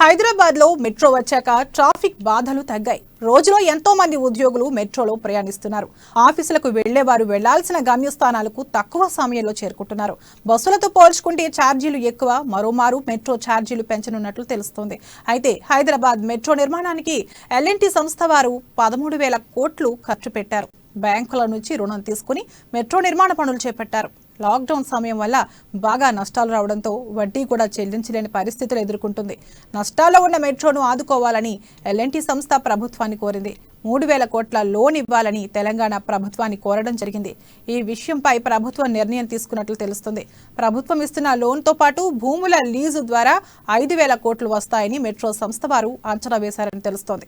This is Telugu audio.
హైదరాబాద్ లో మెట్రో వచ్చాక ట్రాఫిక్ బాధలు తగ్గాయి. రోజులో ఎంతో మంది ఉద్యోగులు మెట్రోలో ప్రయాణిస్తున్నారు. ఆఫీసులకు వెళ్లేవారు వెళ్లాల్సిన గమ్యస్థానాలకు తక్కువ సమయంలో చేరుకుంటున్నారు. బస్సులతో పోల్చుకుంటే ఛార్జీలు ఎక్కువ. మరోమారు మెట్రో ఛార్జీలు పెంచనున్నట్లు తెలుస్తోంది. అయితే హైదరాబాద్ మెట్రో నిర్మాణానికి L&T సంస్థ వారు 13,000 కోట్లు ఖర్చు పెట్టారు. బ్యాంకుల నుంచి రుణం తీసుకుని మెట్రో నిర్మాణ పనులు చేపట్టారు. లాక్డౌన్ సమయం వల్ల బాగా నష్టాలు రావడంతో వడ్డీ కూడా చెల్లించలేని పరిస్థితులు ఎదుర్కొంటుంది. నష్టాల్లో ఉన్న మెట్రోను ఆదుకోవాలని L&T సంస్థ ప్రభుత్వాన్ని కోరింది. 3,000 కోట్ల లోన్ ఇవ్వాలని తెలంగాణ ప్రభుత్వాన్ని కోరడం జరిగింది. ఈ విషయంపై ప్రభుత్వం నిర్ణయం తీసుకున్నట్లు తెలుస్తుంది. ప్రభుత్వం ఇస్తున్న లోన్తో పాటు భూముల లీజు ద్వారా 5,000 కోట్లు వస్తాయని మెట్రో సంస్థ వారు అంచనా వేశారని తెలుస్తోంది.